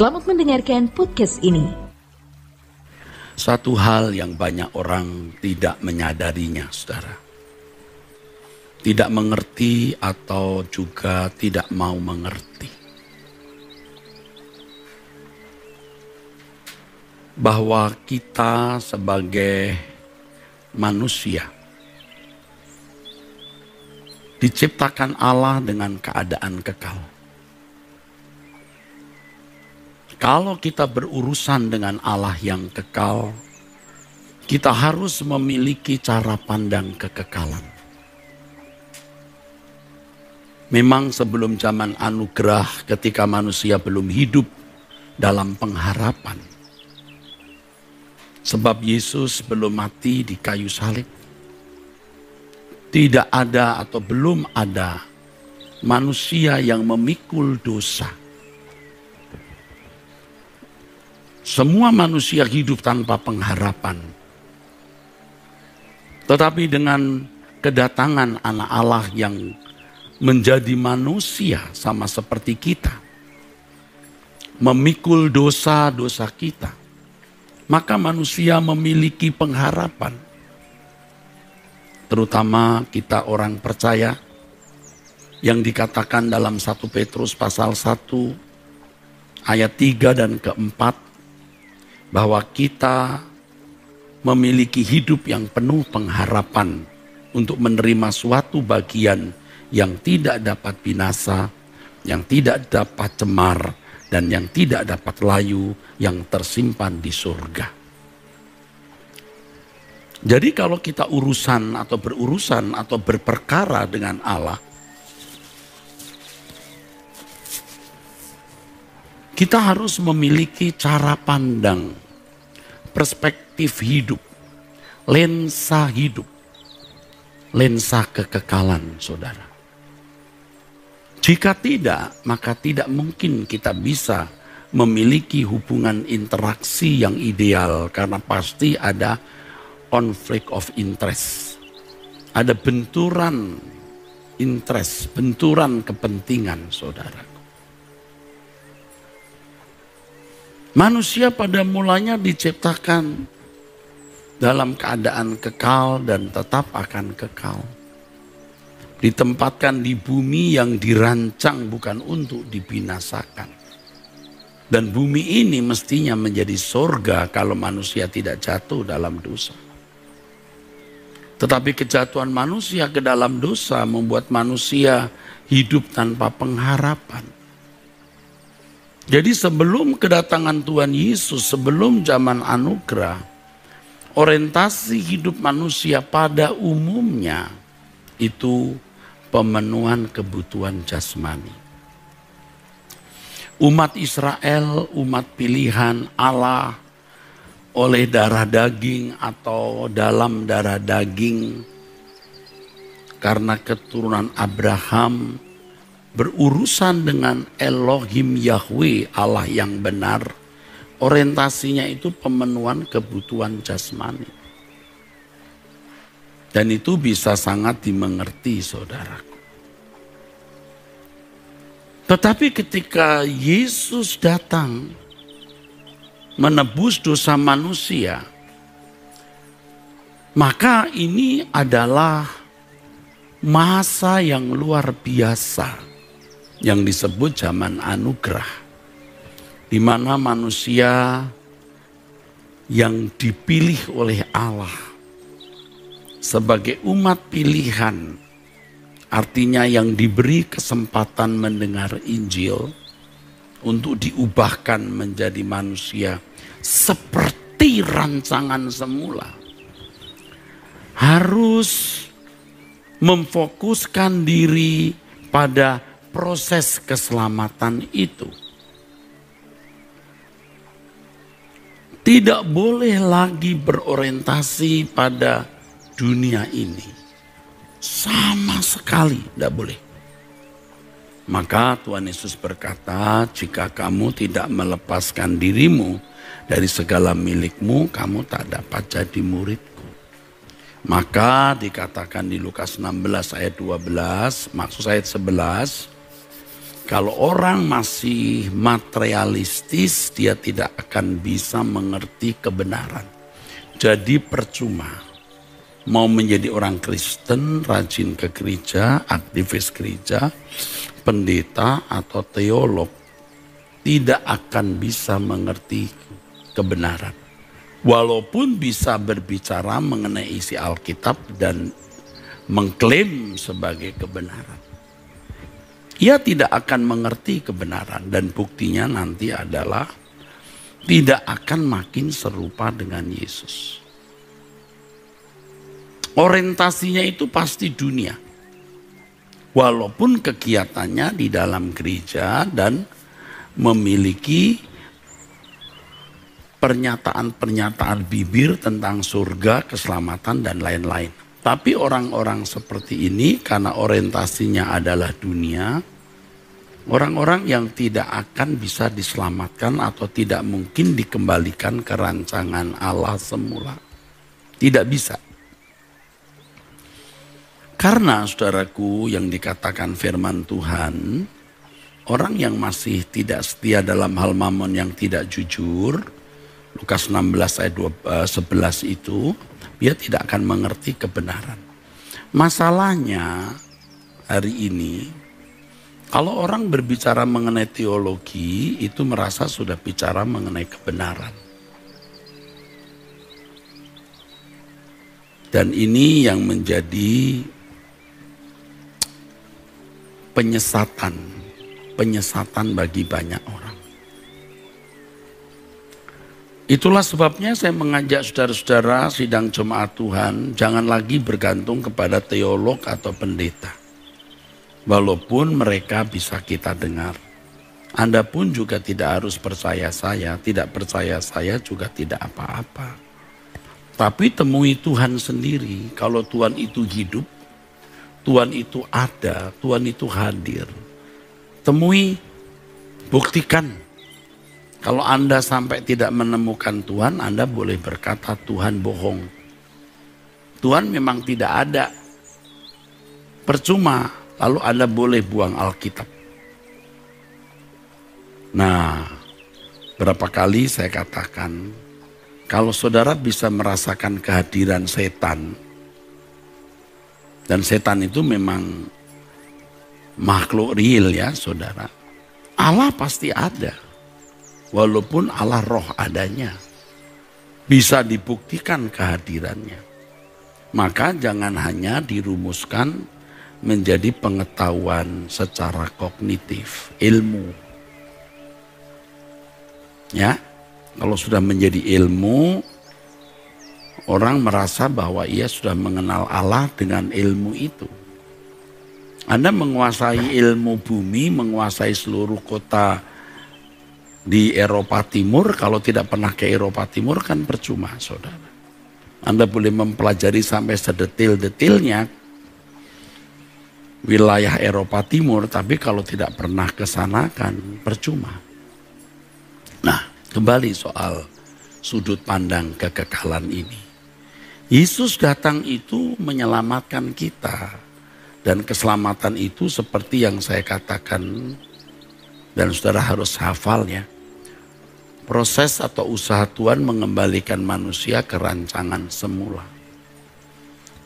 Selamat mendengarkan podcast ini. Satu hal yang banyak orang tidak menyadarinya, saudara. Tidak mengerti atau juga tidak mau mengerti. Bahwa kita sebagai manusia diciptakan Allah dengan keadaan kekal. Kalau kita berurusan dengan Allah yang kekal, kita harus memiliki cara pandang kekekalan. Memang sebelum zaman anugerah, ketika manusia belum hidup dalam pengharapan. Sebab Yesus belum mati di kayu salib. Tidak ada atau belum ada manusia yang memikul dosa. Semua manusia hidup tanpa pengharapan. Tetapi dengan kedatangan anak Allah yang menjadi manusia sama seperti kita, memikul dosa-dosa kita, maka manusia memiliki pengharapan. Terutama kita orang percaya yang dikatakan dalam 1 Petrus pasal 1 ayat 3 dan ke-4, bahwa kita memiliki hidup yang penuh pengharapan untuk menerima suatu bagian yang tidak dapat binasa, yang tidak dapat cemar, dan yang tidak dapat layu, yang tersimpan di surga. Jadi kalau kita berurusan atau berperkara dengan Allah, kita harus memiliki cara pandang, perspektif hidup, lensa hidup, lensa kekekalan, saudara. Jika tidak, maka tidak mungkin kita bisa memiliki hubungan interaksi yang ideal, karena pasti ada conflict of interest. Ada benturan interest, benturan kepentingan, saudara. Manusia pada mulanya diciptakan dalam keadaan kekal dan tetap akan kekal. Ditempatkan di bumi yang dirancang bukan untuk dibinasakan. Dan bumi ini mestinya menjadi surga kalau manusia tidak jatuh dalam dosa. Tetapi kejatuhan manusia ke dalam dosa membuat manusia hidup tanpa pengharapan. Jadi sebelum kedatangan Tuhan Yesus, sebelum zaman anugerah, orientasi hidup manusia pada umumnya itu pemenuhan kebutuhan jasmani. Umat Israel, umat pilihan Allah oleh darah daging atau dalam darah daging karena keturunan Abraham, berurusan dengan Elohim Yahweh, Allah yang benar, orientasinya itu pemenuhan kebutuhan jasmani. Dan itu bisa sangat dimengerti, saudaraku. Tetapi ketika Yesus datang menebus dosa manusia, maka ini adalah masa yang luar biasa yang disebut zaman anugerah, di mana manusia yang dipilih oleh Allah sebagai umat pilihan, artinya yang diberi kesempatan mendengar Injil untuk diubahkan menjadi manusia seperti rancangan semula, harus memfokuskan diri pada proses keselamatan itu. Tidak boleh lagi berorientasi pada dunia ini. Sama sekali tidak boleh. Maka Tuhan Yesus berkata, jika kamu tidak melepaskan dirimu dari segala milikmu, kamu tak dapat jadi muridku. Maka dikatakan di Lukas 16 ayat 12, maksud ayat 11, Kalau orang masih materialistis, dia tidak akan bisa mengerti kebenaran. Jadi percuma mau menjadi orang Kristen, rajin ke gereja, aktivis gereja, pendeta atau teolog, tidak akan bisa mengerti kebenaran. Walaupun bisa berbicara mengenai isi Alkitab dan mengklaim sebagai kebenaran, ia tidak akan mengerti kebenaran, dan buktinya nanti adalah tidak akan makin serupa dengan Yesus. Orientasinya itu pasti dunia. Walaupun kegiatannya di dalam gereja dan memiliki pernyataan-pernyataan bibir tentang surga, keselamatan, dan lain-lain. Tapi orang-orang seperti ini karena orientasinya adalah dunia, orang-orang yang tidak akan bisa diselamatkan atau tidak mungkin dikembalikan ke rancangan Allah semula. Tidak bisa. Karena saudaraku, yang dikatakan firman Tuhan, orang yang masih tidak setia dalam hal mamon yang tidak jujur, Lukas 16 ayat 11 itu, dia tidak akan mengerti kebenaran. Masalahnya hari ini, kalau orang berbicara mengenai teologi, itu merasa sudah bicara mengenai kebenaran. Dan ini yang menjadi penyesatan bagi banyak orang. Itulah sebabnya saya mengajak saudara-saudara sidang jemaat Tuhan, jangan lagi bergantung kepada teolog atau pendeta. Walaupun mereka bisa kita dengar. Anda pun juga tidak harus percaya saya, tidak percaya saya juga tidak apa-apa. Tapi temui Tuhan sendiri. Kalau Tuhan itu hidup, Tuhan itu ada, Tuhan itu hadir. Temui, buktikan. Kalau Anda sampai tidak menemukan Tuhan, Anda boleh berkata Tuhan bohong. Tuhan memang tidak ada. Percuma, lalu Anda boleh buang Alkitab. Nah, berapa kali saya katakan, kalau saudara bisa merasakan kehadiran setan, dan setan itu memang makhluk real ya saudara, Allah pasti ada. Walaupun Allah roh adanya, bisa dibuktikan kehadirannya. Maka jangan hanya dirumuskan menjadi pengetahuan secara kognitif, ilmu. Ya, kalau sudah menjadi ilmu, orang merasa bahwa ia sudah mengenal Allah dengan ilmu itu. Anda menguasai ilmu bumi, menguasai seluruh kota di Eropa Timur, kalau tidak pernah ke Eropa Timur kan percuma saudara. Anda boleh mempelajari sampai sedetil-detilnya wilayah Eropa Timur, tapi kalau tidak pernah ke sana kan percuma. Nah, kembali soal sudut pandang kekekalan ini. Yesus datang itu menyelamatkan kita, dan keselamatan itu seperti yang saya katakan, dan saudara harus hafalnya. Proses atau usaha Tuhan mengembalikan manusia ke rancangan semula.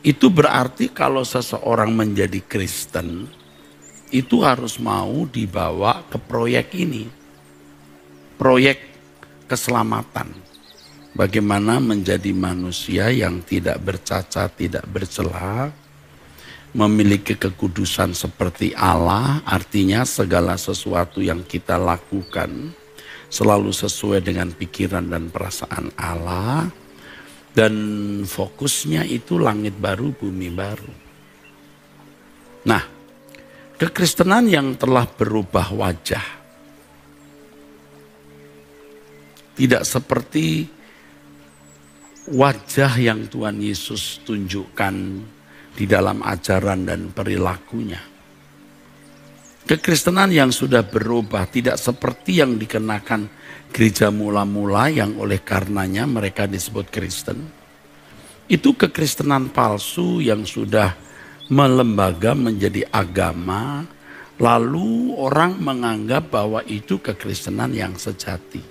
Itu berarti kalau seseorang menjadi Kristen, itu harus mau dibawa ke proyek ini. Proyek keselamatan. Bagaimana menjadi manusia yang tidak bercacat, tidak bercela, memiliki kekudusan seperti Allah, artinya segala sesuatu yang kita lakukan selalu sesuai dengan pikiran dan perasaan Allah, dan fokusnya itu langit baru, bumi baru. Nah, kekristenan yang telah berubah wajah, tidak seperti wajah yang Tuhan Yesus tunjukkan di dalam ajaran dan perilakunya. Kekristenan yang sudah berubah tidak seperti yang dikenakan gereja mula-mula yang oleh karenanya mereka disebut Kristen. Itu kekristenan palsu yang sudah melembaga menjadi agama, Lalu orang menganggap bahwa itu kekristenan yang sejati.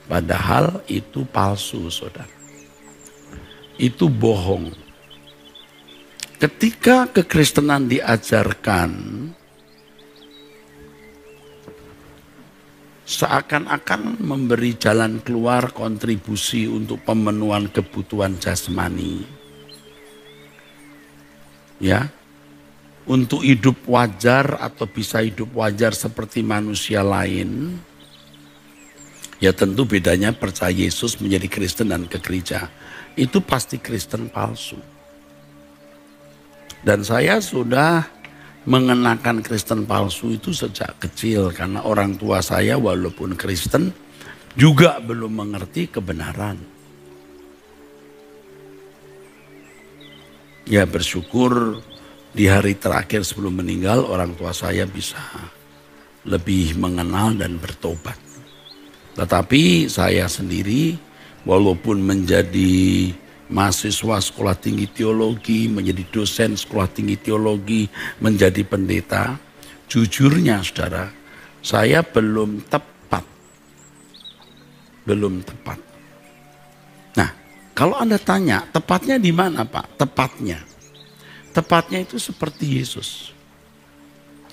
Padahal itu palsu, saudara. Itu bohong. Ketika kekristenan diajarkan, seakan-akan memberi jalan keluar kontribusi untuk pemenuhan kebutuhan jasmani. Ya, untuk hidup wajar atau bisa hidup wajar seperti manusia lain. Ya tentu bedanya percaya Yesus menjadi Kristen dan ke gereja. Itu pasti Kristen palsu. Dan saya sudah mengenakan Kristen palsu itu sejak kecil. Karena orang tua saya walaupun Kristen juga belum mengerti kebenaran. Ya bersyukur di hari terakhir sebelum meninggal orang tua saya bisa lebih mengenal dan bertobat. Tetapi saya sendiri walaupun menjadi mahasiswa sekolah tinggi teologi, menjadi dosen sekolah tinggi teologi, menjadi pendeta, jujurnya saudara, saya belum tepat. Belum tepat. Nah, kalau Anda tanya, tepatnya di mana Pak? Tepatnya. Tepatnya itu seperti Yesus.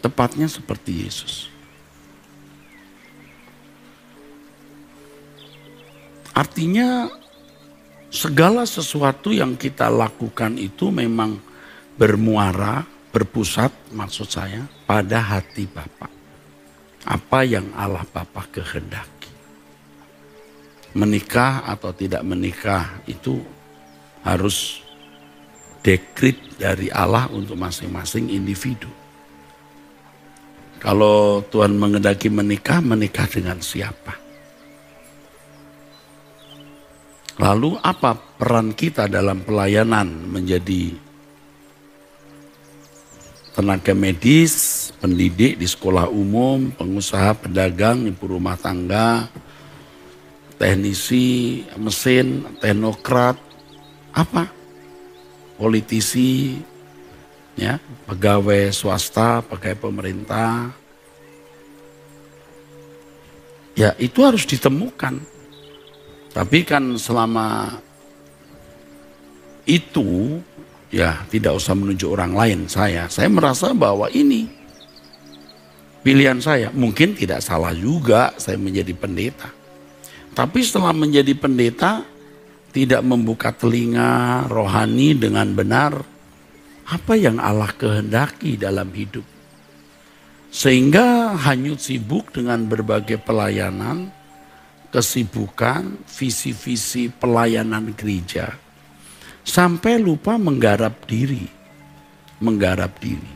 Tepatnya seperti Yesus. Artinya segala sesuatu yang kita lakukan itu memang bermuara, berpusat maksud saya pada hati Bapa. Apa yang Allah Bapa kehendaki. Menikah atau tidak menikah itu harus dekrit dari Allah untuk masing-masing individu. Kalau Tuhan menghendaki menikah, menikah dengan siapa? Lalu apa peran kita dalam pelayanan menjadi tenaga medis, pendidik di sekolah umum, pengusaha, pedagang, ibu rumah tangga, teknisi, mesin, teknokrat, apa? Politisi, ya, pegawai swasta, pegawai pemerintah. Ya, itu harus ditemukan. Tapi kan selama itu, ya tidak usah menunjuk orang lain saya merasa bahwa ini pilihan saya. Mungkin tidak salah juga saya menjadi pendeta. Tapi setelah menjadi pendeta, tidak membuka telinga rohani dengan benar apa yang Allah kehendaki dalam hidup. Sehingga hanyut sibuk dengan berbagai pelayanan, kesibukan, visi-visi pelayanan gereja. Sampai lupa menggarap diri. Menggarap diri.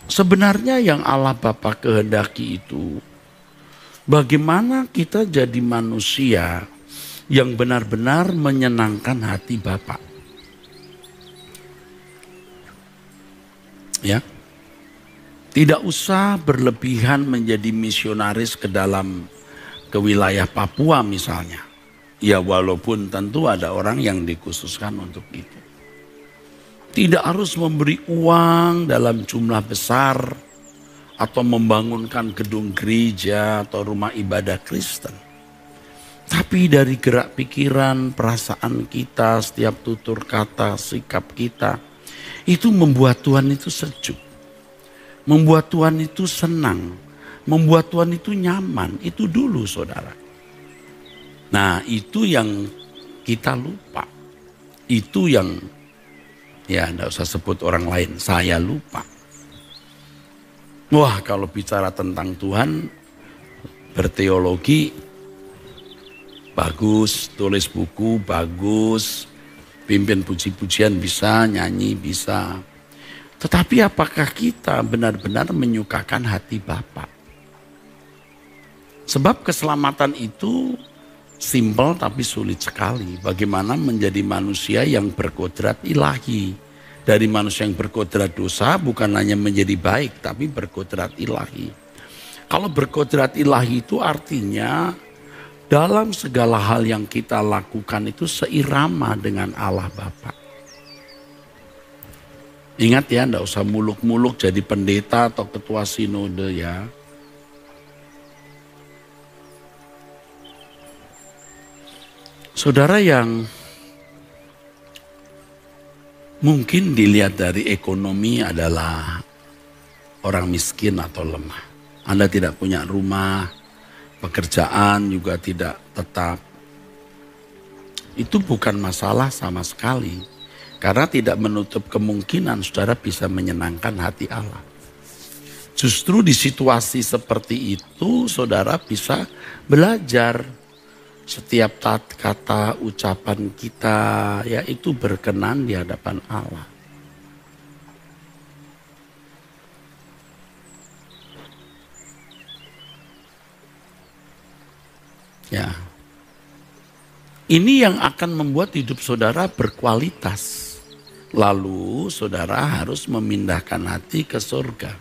Sebenarnya yang Allah Bapa kehendaki itu, bagaimana kita jadi manusia yang benar-benar menyenangkan hati Bapa. Ya. Tidak usah berlebihan menjadi misionaris ke wilayah Papua misalnya. Ya walaupun tentu ada orang yang dikhususkan untuk itu. Tidak harus memberi uang dalam jumlah besar atau membangunkan gedung gereja atau rumah ibadah Kristen. Tapi dari gerak pikiran, perasaan kita, setiap tutur kata, sikap kita, itu membuat Tuhan itu sejuk. Membuat Tuhan itu senang. Membuat Tuhan itu nyaman. Itu dulu saudara. Nah itu yang kita lupa. Itu yang, ya enggak usah sebut orang lain, saya lupa. Wah kalau bicara tentang Tuhan, berteologi, bagus, tulis buku, bagus, pimpin puji-pujian bisa, nyanyi bisa. Tetapi apakah kita benar-benar menyukakan hati Bapa? Sebab keselamatan itu simpel tapi sulit sekali. Bagaimana menjadi manusia yang berkodrat ilahi. Dari manusia yang berkodrat dosa bukan hanya menjadi baik tapi berkodrat ilahi. Kalau berkodrat ilahi itu artinya dalam segala hal yang kita lakukan itu seirama dengan Allah Bapa. Ingat ya, enggak usah muluk-muluk jadi pendeta atau ketua sinode ya. Saudara yang mungkin dilihat dari ekonomi adalah orang miskin atau lemah. Anda tidak punya rumah, pekerjaan juga tidak tetap. Itu bukan masalah sama sekali. Karena tidak menutup kemungkinan saudara bisa menyenangkan hati Allah. Justru di situasi seperti itu saudara bisa belajar. Setiap kata ucapan kita ya itu berkenan di hadapan Allah. Ya. Ini yang akan membuat hidup saudara berkualitas. Lalu saudara harus memindahkan hati ke surga.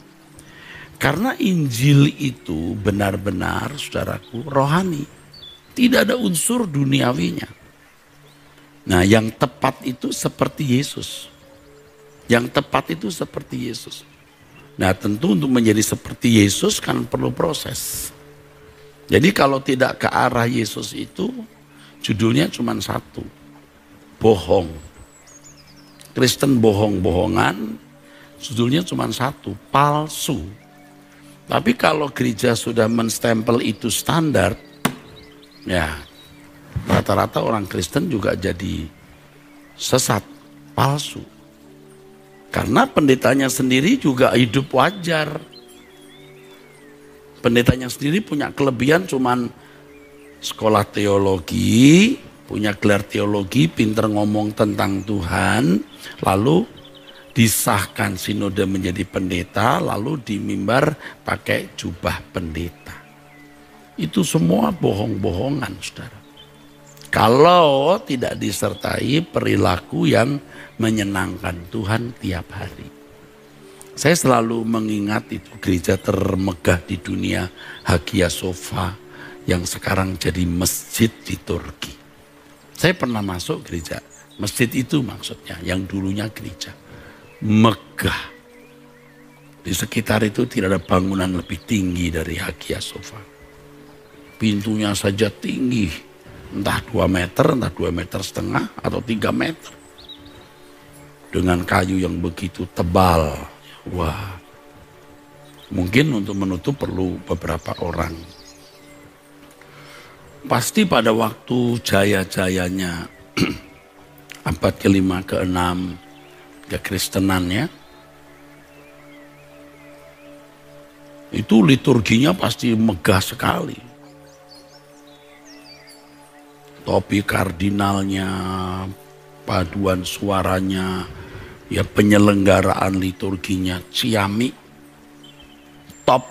Karena Injil itu benar-benar saudaraku rohani. Tidak ada unsur duniawinya. Nah yang tepat itu seperti Yesus. Yang tepat itu seperti Yesus. Nah tentu untuk menjadi seperti Yesus kan perlu proses. Jadi kalau tidak ke arah Yesus itu judulnya cuma satu. Bohong. Kristen bohong-bohongan, judulnya cuma satu, palsu. Tapi kalau gereja sudah menstempel itu standar, ya rata-rata orang Kristen juga jadi sesat, palsu. Karena pendetanya sendiri juga hidup wajar. Pendetanya sendiri punya kelebihan cuman sekolah teologi, punya gelar teologi, pinter ngomong tentang Tuhan, lalu disahkan sinode menjadi pendeta, lalu di mimbar pakai jubah pendeta. Itu semua bohong-bohongan, saudara. Kalau tidak disertai perilaku yang menyenangkan Tuhan tiap hari. Saya selalu mengingat itu gereja termegah di dunia, Hagia Sophia, yang sekarang jadi masjid di Turki. Saya pernah masuk gereja, masjid itu maksudnya, yang dulunya gereja. Megah. Di sekitar itu tidak ada bangunan lebih tinggi dari Hagia Sophia. Pintunya saja tinggi, entah 2 meter, entah 2,5 meter atau 3 meter. Dengan kayu yang begitu tebal. Wah, mungkin untuk menutup perlu beberapa orang. Pasti pada waktu jaya-jayanya abad ke-5, ke-6 kekristenannya, itu liturginya pasti megah sekali. Topi kardinalnya, paduan suaranya, ya penyelenggaraan liturginya, ciamik, top.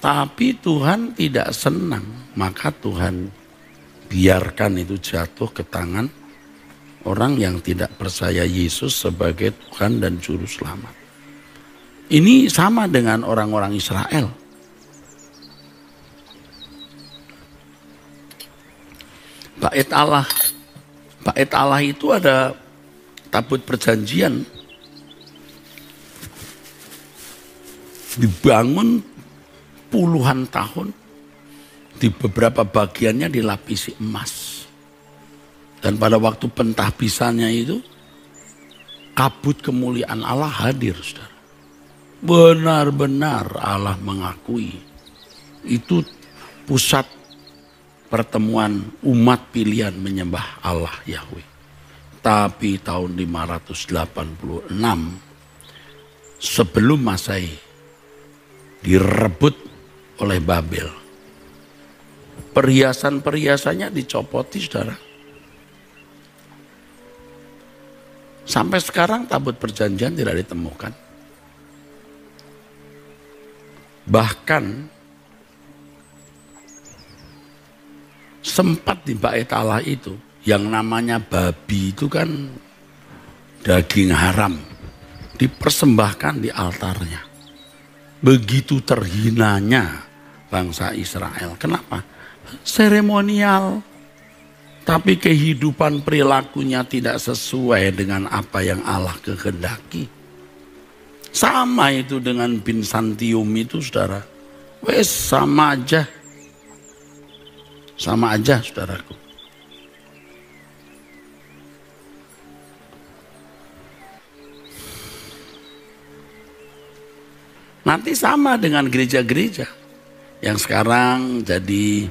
Tapi Tuhan tidak senang, maka Tuhan biarkan itu jatuh ke tangan orang yang tidak percaya Yesus sebagai Tuhan dan Juru Selamat. Ini sama dengan orang-orang Israel. Bait Allah itu ada tabut perjanjian. Dibangun puluhan tahun, di beberapa bagiannya dilapisi emas. Dan pada waktu pentahbisannya itu, kabut kemuliaan Allah hadir, saudara. Benar-benar Allah mengakui itu pusat pertemuan umat pilihan menyembah Allah Yahweh. Tapi tahun 586 sebelum Masehi direbut oleh Babel. Perhiasan-perhiasannya dicopoti, saudara. Sampai sekarang tabut perjanjian tidak ditemukan. Bahkan sempat di bait Allah itu, yang namanya babi itu kan daging haram, dipersembahkan di altarnya. Begitu terhinanya bangsa Israel. Kenapa? Seremonial. tapi kehidupan perilakunya tidak sesuai dengan apa yang Allah kehendaki. Sama itu dengan Binsantium itu, saudara. Wes sama aja. Sama aja, saudaraku. Nanti sama dengan gereja-gereja yang sekarang jadi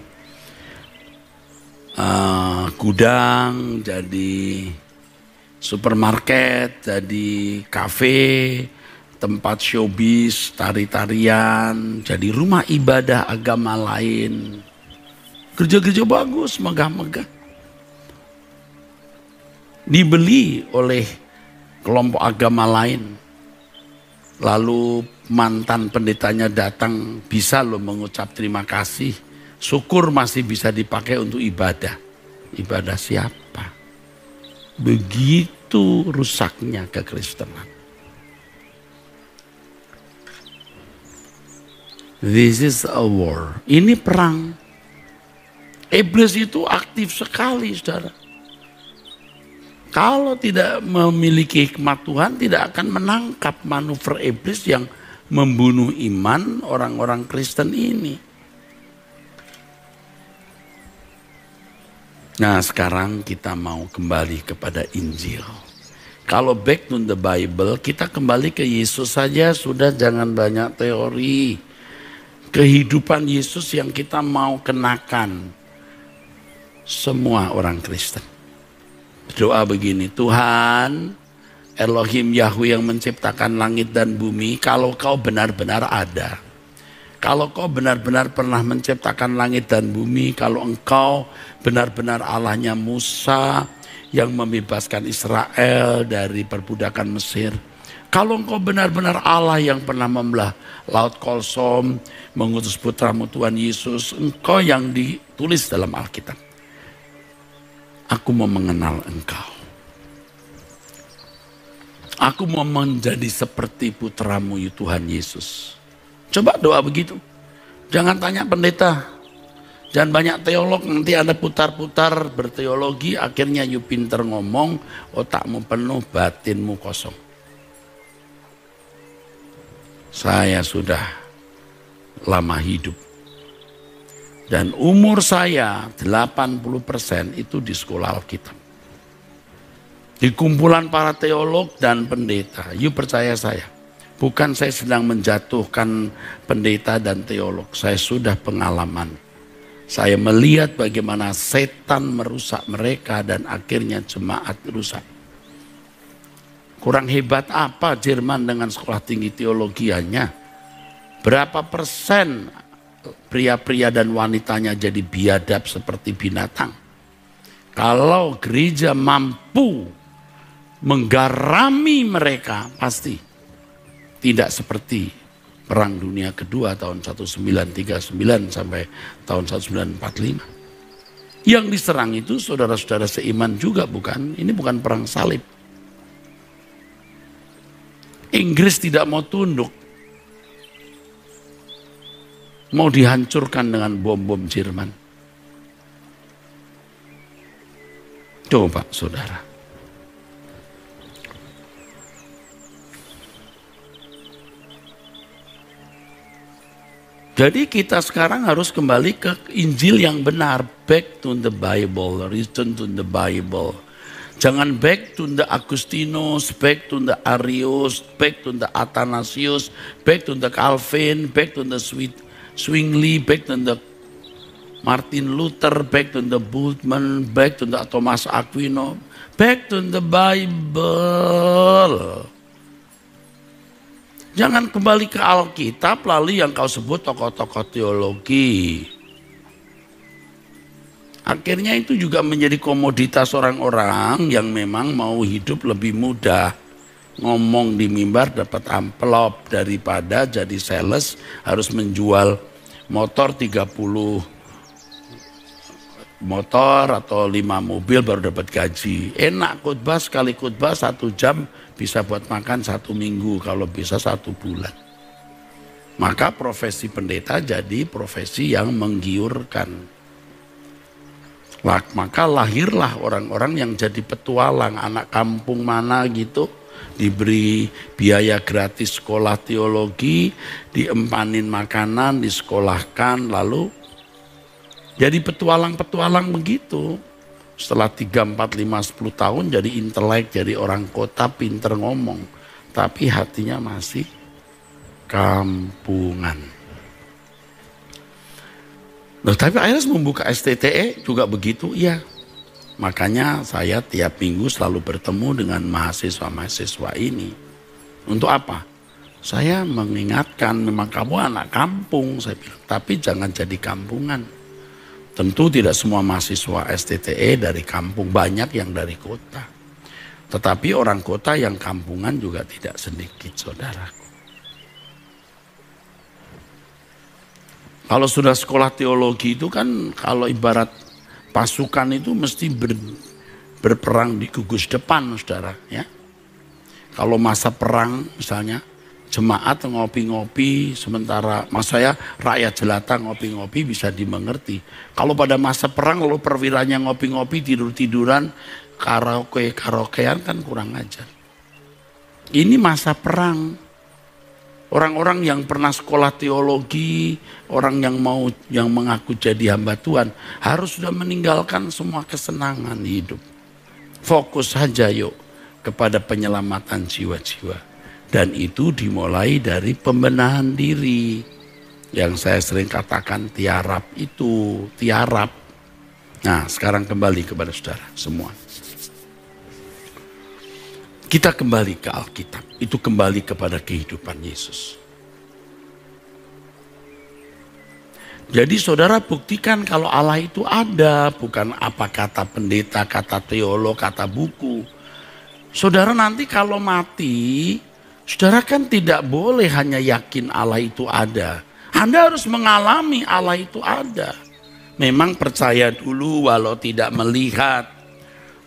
gudang, jadi supermarket, jadi kafe, tempat showbiz, tari-tarian, jadi rumah ibadah agama lain. Gereja-gereja bagus, megah-megah. Dibeli oleh kelompok agama lain. Lalu mantan pendetanya datang, bisa loh mengucap terima kasih. Syukur masih bisa dipakai untuk ibadah. Ibadah siapa? Begitu rusaknya kekristenan. This is a war. Ini perang. Iblis itu aktif sekali, saudara. Kalau tidak memiliki hikmat Tuhan, tidak akan menangkap manuver iblis yang membunuh iman orang-orang Kristen ini. Nah, sekarang kita mau kembali kepada Injil. Kalau back to the Bible, kita kembali ke Yesus saja, sudah, jangan banyak teori. Kehidupan Yesus yang kita mau kenakan semua orang Kristen. Doa begini, Tuhan Elohim Yahweh yang menciptakan langit dan bumi, kalau kau benar-benar ada, kalau kau benar-benar pernah menciptakan langit dan bumi, kalau engkau benar-benar Allahnya Musa yang membebaskan Israel dari perbudakan Mesir, kalau engkau benar-benar Allah yang pernah membelah Laut Kolsom, mengutus putramu Tuhan Yesus, engkau yang ditulis dalam Alkitab. Aku mau mengenal engkau. Aku mau menjadi seperti putramu Tuhan Yesus. Coba doa begitu. Jangan tanya pendeta. Jangan banyak teolog, nanti Anda putar-putar berteologi, akhirnya you pinter ngomong, otakmu penuh, batinmu kosong. Saya sudah lama hidup. Dan umur saya 80% itu di sekolah Alkitab. Di kumpulan para teolog dan pendeta. You percaya saya. Bukan saya sedang menjatuhkan pendeta dan teolog. Saya sudah pengalaman. Saya melihat bagaimana setan merusak mereka dan akhirnya jemaat rusak. Kurang hebat apa Jerman dengan sekolah tinggi teologianya? Berapa persen pria-pria dan wanitanya jadi biadab seperti binatang? Kalau gereja mampu menggarami mereka, pasti tidak seperti Perang Dunia Kedua tahun 1939 sampai tahun 1945. Yang diserang itu saudara-saudara seiman juga, bukan? Ini bukan perang salib. Inggris tidak mau tunduk. Mau dihancurkan dengan bom-bom Jerman. Coba saudara. Jadi kita sekarang harus kembali ke Injil yang benar. Back to the Bible, return to the Bible. Jangan back to the Agustinus, back to the Arius, back to the Athanasius, back to the Calvin, back to the Zwingli, back to the Martin Luther, back to the Bultmann, back to the Thomas Aquino, back to the Bible. Jangan kembali ke Alkitab lalu yang kau sebut tokoh-tokoh teologi. Akhirnya itu juga menjadi komoditas orang-orang yang memang mau hidup lebih mudah. Ngomong di mimbar dapat amplop daripada jadi sales harus menjual motor 30 motor atau 5 mobil baru dapat gaji. Enak khotbah, sekali khotbah 1 jam bisa buat makan 1 minggu, kalau bisa 1 bulan. Maka profesi pendeta jadi profesi yang menggiurkan. Maka lahirlah orang-orang yang jadi petualang, anak kampung mana gitu, diberi biaya gratis sekolah teologi, diempanin makanan, disekolahkan, lalu jadi petualang-petualang begitu. Setelah 3, 4, 5, 10 tahun jadi intelek, jadi orang kota, pinter ngomong. Tapi hatinya masih kampungan. Loh, tapi akhirnya membuka STTE juga begitu, iya. Makanya saya tiap minggu selalu bertemu dengan mahasiswa-mahasiswa ini. Untuk apa? Saya mengingatkan, memang kamu anak kampung, saya bilang. Tapi jangan jadi kampungan. Tentu tidak semua mahasiswa STTE dari kampung, banyak yang dari kota. Tetapi orang kota yang kampungan juga tidak sedikit, saudaraku. Kalau sudah sekolah teologi itu kan, kalau ibarat pasukan itu mesti berperang di gugus depan, saudara. Ya. Kalau masa perang misalnya, jemaat ngopi-ngopi, sementara saya rakyat jelata ngopi-ngopi bisa dimengerti. Kalau pada masa perang lalu perwiranya ngopi-ngopi, tidur-tiduran, karaoke-karaokean kan kurang ajar. Ini masa perang. Orang-orang yang pernah sekolah teologi, orang yang mengaku jadi hamba Tuhan, harus sudah meninggalkan semua kesenangan hidup. Fokus saja yuk kepada penyelamatan jiwa-jiwa. Dan itu dimulai dari pembenahan diri. Yang saya sering katakan tiarap itu, tiarap. Nah, sekarang kembali kepada saudara semua. Kita kembali ke Alkitab, itu kembali kepada kehidupan Yesus. Jadi saudara buktikan kalau Allah itu ada, bukan apa kata pendeta, kata teolog, kata buku. Saudara nanti kalau mati, saudara kan tidak boleh hanya yakin Allah itu ada. Anda harus mengalami Allah itu ada. Memang percaya dulu walau tidak melihat.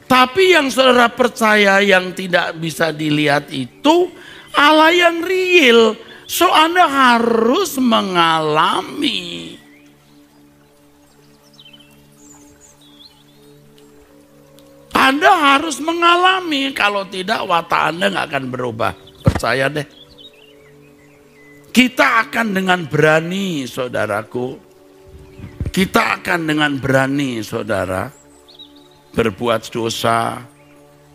Tapi yang saudara percaya yang tidak bisa dilihat itu Allah yang real. So Anda harus mengalami. Anda harus mengalami. Kalau tidak watak Anda nggak akan berubah. Percaya deh. Kita akan dengan berani, saudaraku. Kita akan dengan berani, saudara, berbuat dosa,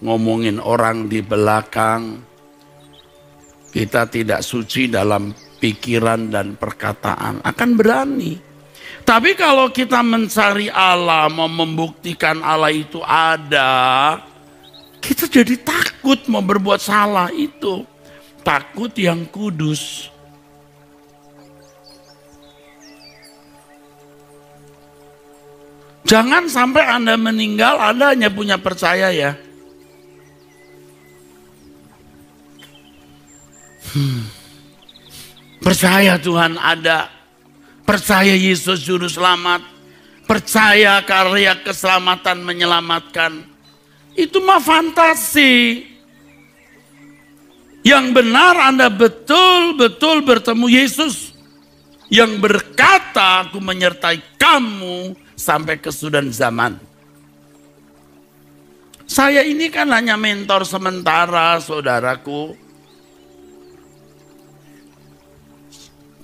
ngomongin orang di belakang. Kita tidak suci dalam pikiran dan perkataan. Akan berani. Tapi kalau kita mencari Allah, mau membuktikan Allah itu ada, kita jadi takut mau berbuat salah itu. Takut yang kudus. Jangan sampai Anda meninggal, Anda hanya punya percaya ya. Percaya Tuhan ada. Percaya Yesus Juru Selamat. Percaya karya keselamatan menyelamatkan. Itu mah fantasi. Yang benar Anda betul-betul bertemu Yesus. Yang berkata, aku menyertai kamu sampai kesudahan zaman. Saya ini kan hanya mentor sementara, saudaraku.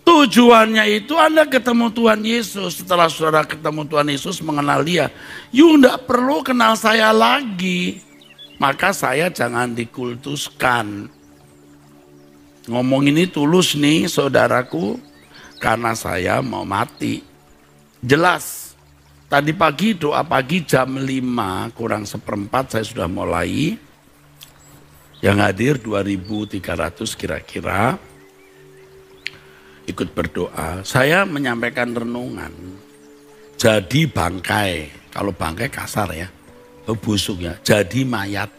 Tujuannya itu Anda ketemu Tuhan Yesus. Setelah saudara ketemu Tuhan Yesus, mengenal dia, you tidak perlu kenal saya lagi. Maka saya jangan dikultuskan. Ngomong ini tulus nih, saudaraku, karena saya mau mati. Jelas. Tadi pagi doa pagi jam 5 kurang seperempat saya sudah mulai. Yang hadir 2.300 kira-kira ikut berdoa. Saya menyampaikan renungan. Jadi bangkai, kalau bangkai kasar ya, busuk ya. Jadi mayat.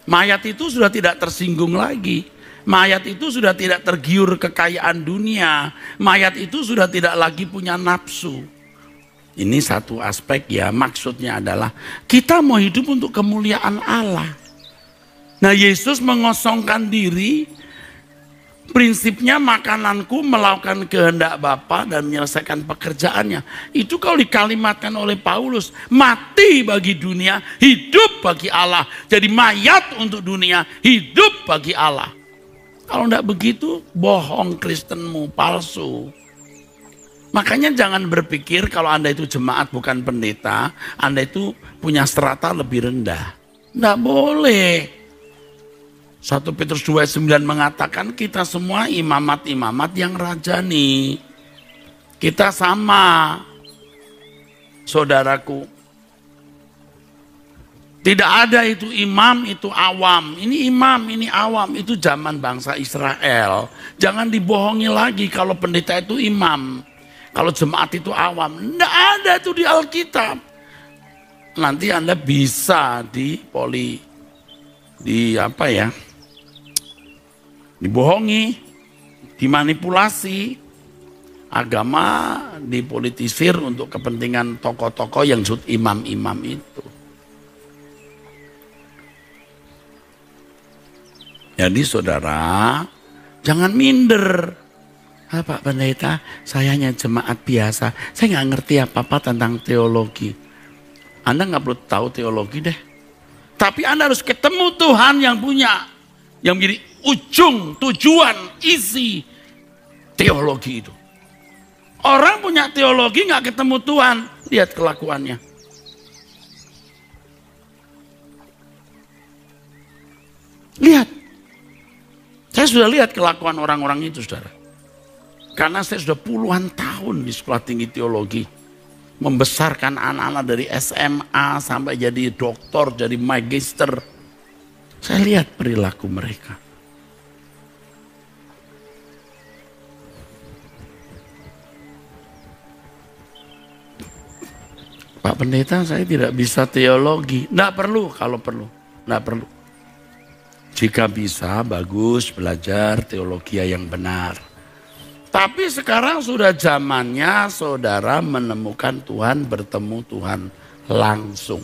Mayat itu sudah tidak tersinggung lagi. Mayat itu sudah tidak tergiur kekayaan dunia. Mayat itu sudah tidak lagi punya nafsu. Ini satu aspek ya, maksudnya adalah kita mau hidup untuk kemuliaan Allah. Nah, Yesus mengosongkan diri Prinsipnya makananku melakukan kehendak Bapa dan menyelesaikan pekerjaannya. Itu kalau dikalimatkan oleh Paulus, mati bagi dunia, hidup bagi Allah. Jadi mayat untuk dunia, hidup bagi Allah. Kalau tidak begitu, bohong Kristenmu, palsu. Makanya jangan berpikir kalau Anda itu jemaat bukan pendeta, Anda itu punya strata lebih rendah. Tidak boleh. 1 Petrus 2:9 mengatakan kita semua imamat-imamat yang rajani. Kita sama, saudaraku. Tidak ada itu imam, itu awam. Ini imam, ini awam. Itu zaman bangsa Israel. Jangan dibohongi lagi kalau pendeta itu imam. Kalau jemaat itu awam. Tidak ada itu di Alkitab. Nanti Anda bisa dibohongi, dimanipulasi, agama dipolitisir untuk kepentingan tokoh-tokoh yang disebut imam-imam itu. Jadi saudara, jangan minder. Pak Pendeta, saya hanya jemaat biasa, saya nggak ngerti apa-apa tentang teologi. Anda nggak perlu tahu teologi deh. Tapi Anda harus ketemu Tuhan yang punya, yang menjadi ujung, tujuan, isi teologi itu. Orang punya teologi nggak ketemu Tuhan, lihat kelakuannya. Lihat. Saya sudah lihat kelakuan orang-orang itu, saudara. Karena saya sudah puluhan tahun di sekolah tinggi teologi. Membesarkan anak-anak dari SMA sampai jadi doktor, jadi magister. Saya lihat perilaku mereka. Pak Pendeta, saya tidak bisa teologi. Tidak perlu kalau perlu. Tidak perlu. Jika bisa, bagus belajar teologi yang benar. Tapi sekarang sudah zamannya saudara menemukan Tuhan, bertemu Tuhan langsung.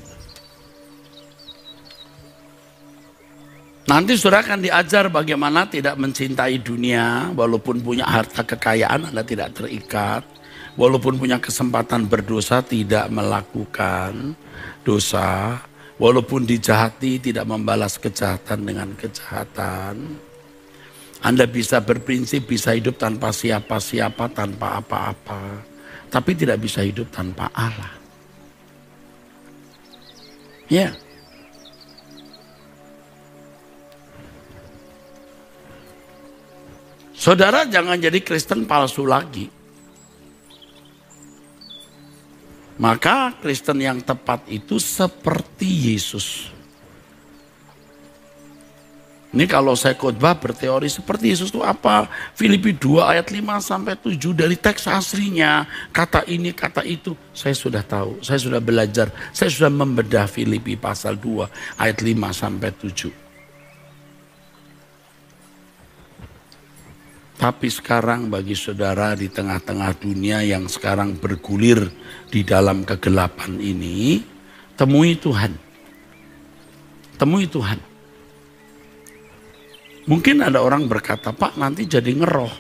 Nanti saudara akan diajar bagaimana tidak mencintai dunia, walaupun punya harta kekayaan Anda tidak terikat. Walaupun punya kesempatan berdosa tidak melakukan dosa. Walaupun dijahati tidak membalas kejahatan dengan kejahatan. Anda bisa berprinsip, bisa hidup tanpa siapa-siapa, tanpa apa-apa. Tapi tidak bisa hidup tanpa Allah. Ya. Saudara jangan jadi Kristen palsu lagi. Maka Kristen yang tepat itu seperti Yesus. Ini kalau saya khotbah berteori seperti Yesus itu apa? Filipi 2 ayat 5-7 dari teks aslinya. Kata ini, kata itu. Saya sudah tahu, saya sudah belajar. Saya sudah membedah Filipi pasal 2 ayat 5-7. Tapi sekarang bagi saudara di tengah-tengah dunia yang sekarang bergulir di dalam kegelapan ini, temui Tuhan. Temui Tuhan. Mungkin ada orang berkata, Pak nanti jadi ngeroh.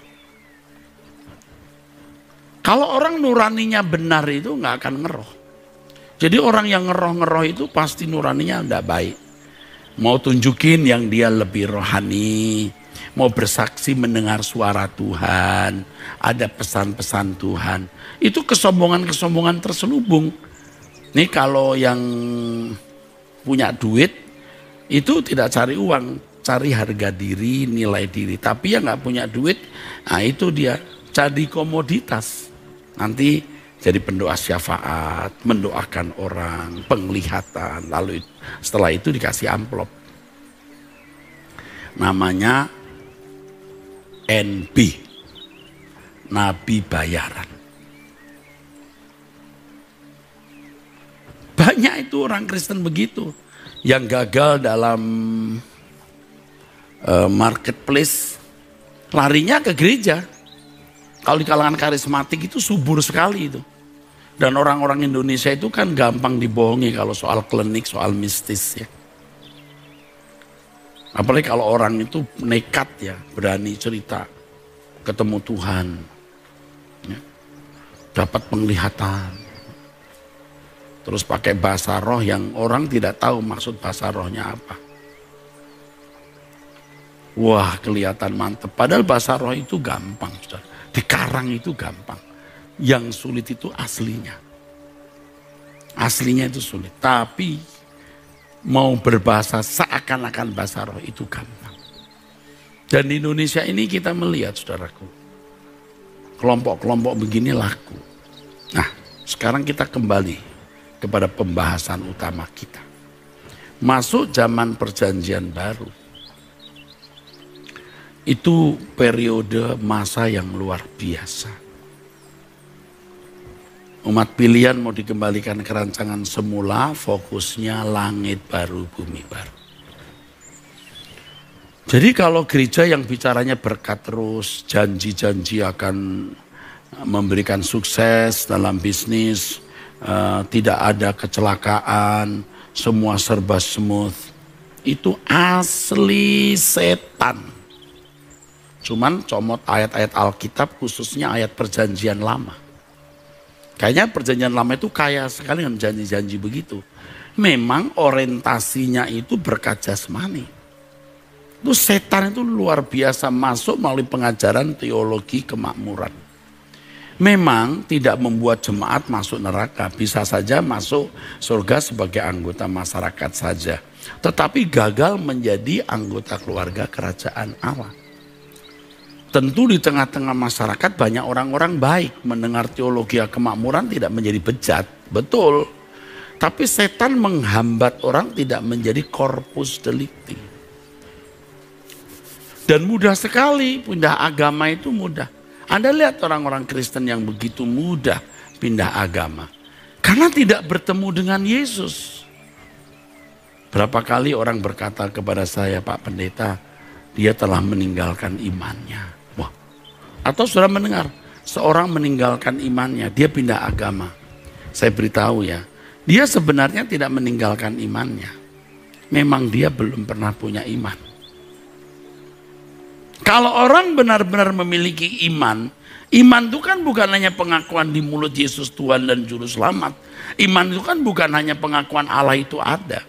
Kalau orang nuraninya benar itu nggak akan ngeroh. Jadi orang yang ngeroh-ngeroh itu pasti nuraninya tidak baik. Mau tunjukin yang dia lebih rohani. Mau bersaksi mendengar suara Tuhan. Ada pesan-pesan Tuhan. Itu kesombongan-kesombongan terselubung. Nih kalau yang punya duit itu tidak cari uang. Cari harga diri, nilai diri. Tapi yang nggak punya duit, nah itu dia jadi komoditas. Nanti jadi pendoa syafaat, mendoakan orang, penglihatan. Lalu setelah itu dikasih amplop. Namanya NB, Nabi Bayaran. Banyak itu orang Kristen begitu. Yang gagal dalam marketplace, larinya ke gereja. Kalau di kalangan karismatik itu subur sekali itu. Dan orang-orang Indonesia itu kan gampang dibohongi kalau soal klinik, soal mistis ya. Apalagi kalau orang itu nekat ya, berani cerita. ketemu Tuhan, ya, dapat penglihatan, terus pakai bahasa roh yang orang tidak tahu maksud bahasa rohnya apa. Wah, kelihatan mantep. Padahal bahasa roh itu gampang, saudara. Dikarang itu gampang. Yang sulit itu aslinya. Aslinya itu sulit. Tapi mau berbahasa seakan-akan bahasa roh itu gampang. Dan di Indonesia ini kita melihat, saudaraku, kelompok-kelompok begini laku. Nah, sekarang kita kembali kepada pembahasan utama kita. Masuk zaman perjanjian baru. Itu periode masa yang luar biasa. Umat pilihan mau dikembalikan ke rancangan semula, fokusnya langit baru, bumi baru. Jadi kalau gereja yang bicaranya berkat terus, janji-janji akan memberikan sukses dalam bisnis, tidak ada kecelakaan, semua serba smooth, itu asli setan. Cuman comot ayat-ayat Alkitab, khususnya ayat perjanjian lama. Kayaknya perjanjian lama itu kaya sekali dengan janji-janji begitu. Memang orientasinya itu berkat jasmani. Itu setan itu luar biasa masuk melalui pengajaran teologi kemakmuran. Memang tidak membuat jemaat masuk neraka. Bisa saja masuk surga sebagai anggota masyarakat saja. Tetapi gagal menjadi anggota keluarga kerajaan Allah. Tentu di tengah-tengah masyarakat banyak orang-orang baik, mendengar teologi kemakmuran tidak menjadi bejat, betul. Tapi setan menghambat orang tidak menjadi corpus delicti. Dan mudah sekali pindah agama itu mudah. Anda lihat orang-orang Kristen yang begitu mudah pindah agama. Karena tidak bertemu dengan Yesus. Berapa kali orang berkata kepada saya, Pak Pendeta, dia telah meninggalkan imannya. Atau sudah mendengar, seorang meninggalkan imannya, dia pindah agama. Saya beritahu ya, dia sebenarnya tidak meninggalkan imannya. Memang dia belum pernah punya iman. Kalau orang benar-benar memiliki iman, iman itu kan bukan hanya pengakuan di mulut Yesus Tuhan dan Juru Selamat. Iman itu kan bukan hanya pengakuan Allah itu ada.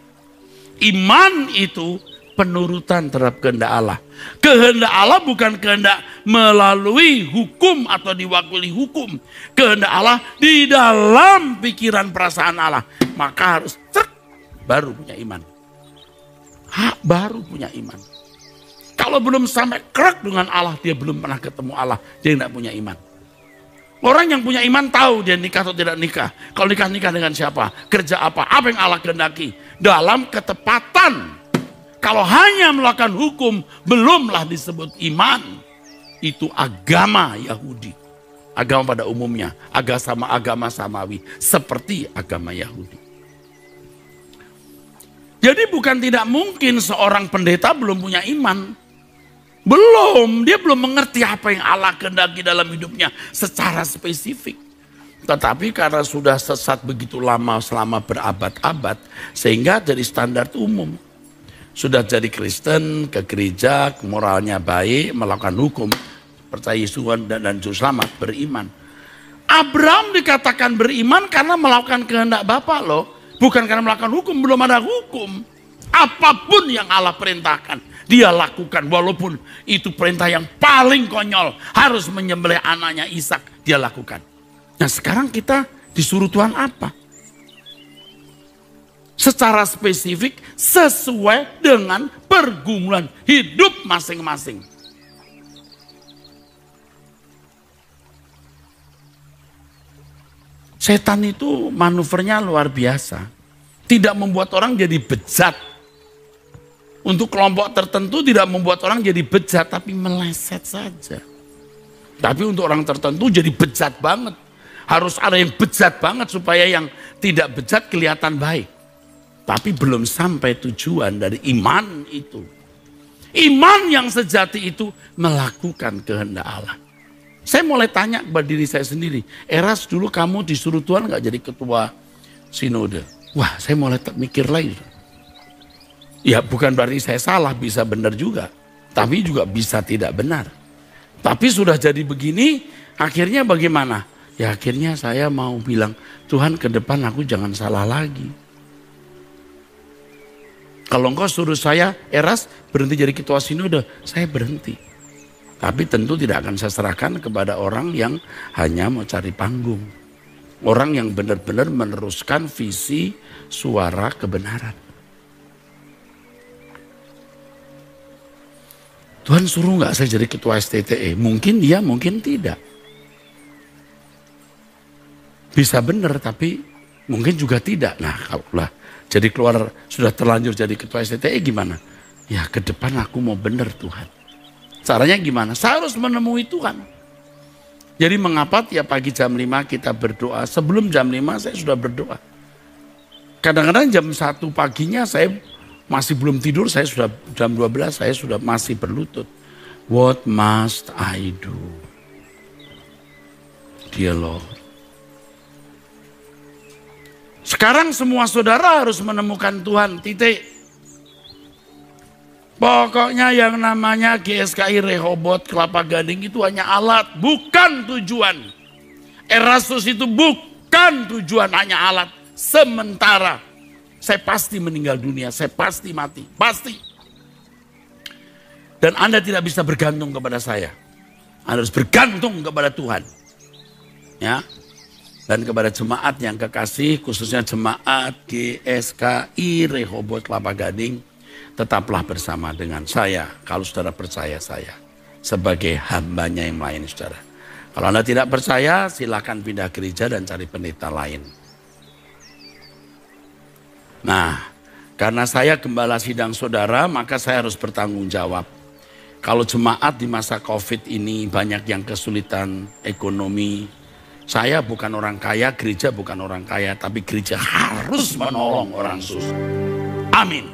Iman itu penurutan terhadap kehendak Allah. Kehendak Allah bukan kehendak melalui hukum atau diwakili hukum. Kehendak Allah di dalam pikiran perasaan Allah. Maka harus baru punya iman. Baru punya iman. Kalau belum sampai krek dengan Allah, dia belum pernah ketemu Allah, dia tidak punya iman. Orang yang punya iman tahu dia nikah atau tidak nikah. Kalau nikah, nikah dengan siapa? Kerja apa yang Allah kehendaki. Dalam ketepatan. Kalau hanya melakukan hukum, belumlah disebut iman. Itu agama Yahudi. Agama pada umumnya. Agama samawi. Seperti agama Yahudi. Jadi bukan tidak mungkin seorang pendeta belum punya iman. Belum. Dia belum mengerti apa yang Allah kehendaki dalam hidupnya secara spesifik. Tetapi karena sudah sesat begitu lama selama berabad-abad. Sehingga jadi standar umum. Sudah jadi Kristen, ke gereja, moralnya baik, melakukan hukum, percaya Yesus dan Juru Selamat, beriman. Abraham dikatakan beriman karena melakukan kehendak Bapa loh. Bukan karena melakukan hukum, belum ada hukum. Apapun yang Allah perintahkan, dia lakukan. Walaupun itu perintah yang paling konyol, harus menyembelih anaknya Ishak, dia lakukan. Nah sekarang kita disuruh Tuhan apa? Secara spesifik sesuai dengan pergumulan hidup masing-masing. Setan itu manuvernya luar biasa. Tidak membuat orang jadi bejat. Untuk kelompok tertentu tidak membuat orang jadi bejat, tapi meleset saja. Tapi untuk orang tertentu jadi bejat banget. Harus ada yang bejat banget supaya yang tidak bejat kelihatan baik. Tapi belum sampai tujuan dari iman itu. Iman yang sejati itu melakukan kehendak Allah. Saya mulai tanya kepada diri saya sendiri. Eras dulu kamu disuruh Tuhan gak jadi ketua sinode? Wah saya mulai mikir lagi. Ya bukan berarti saya salah, bisa benar juga. Tapi juga bisa tidak benar. Tapi sudah jadi begini, akhirnya bagaimana? Ya akhirnya saya mau bilang, Tuhan ke depan aku jangan salah lagi. Kalau engkau suruh saya, Eras berhenti jadi ketua sinode, saya berhenti. Tapi tentu tidak akan saya serahkan kepada orang yang hanya mau cari panggung. Orang yang benar-benar meneruskan visi suara kebenaran. Tuhan suruh nggak saya jadi ketua STTE? Mungkin iya, mungkin tidak. Bisa benar, tapi mungkin juga tidak. Nah, kalau jadi keluar sudah terlanjur jadi ketua STTE gimana? Ya ke depan aku mau benar Tuhan. Caranya gimana? Saya harus menemui Tuhan. Jadi mengapa tiap pagi jam 5 kita berdoa? Sebelum jam 5 saya sudah berdoa. Kadang-kadang jam 1 paginya saya masih belum tidur, saya sudah jam 12 saya sudah masih berlutut. What must I do? Dear Lord. Sekarang semua saudara harus menemukan Tuhan, titik. Pokoknya yang namanya GSKI Rehoboth Kelapa Gading itu hanya alat, bukan tujuan. Erastus itu bukan tujuan, hanya alat. Sementara saya pasti meninggal dunia, saya pasti mati, pasti. Dan Anda tidak bisa bergantung kepada saya. Anda harus bergantung kepada Tuhan. Ya. Dan kepada jemaat yang kekasih, khususnya jemaat GSKI Rehoboth Kelapa Gading, tetaplah bersama dengan saya. Kalau saudara percaya saya sebagai hambanya yang melayani saudara. Kalau Anda tidak percaya, silakan pindah gereja dan cari pendeta lain. Nah, karena saya gembala sidang saudara, maka saya harus bertanggung jawab. Kalau jemaat di masa COVID ini banyak yang kesulitan ekonomi, saya bukan orang kaya, gereja bukan orang kaya, tapi gereja harus menolong orang susah. Amin.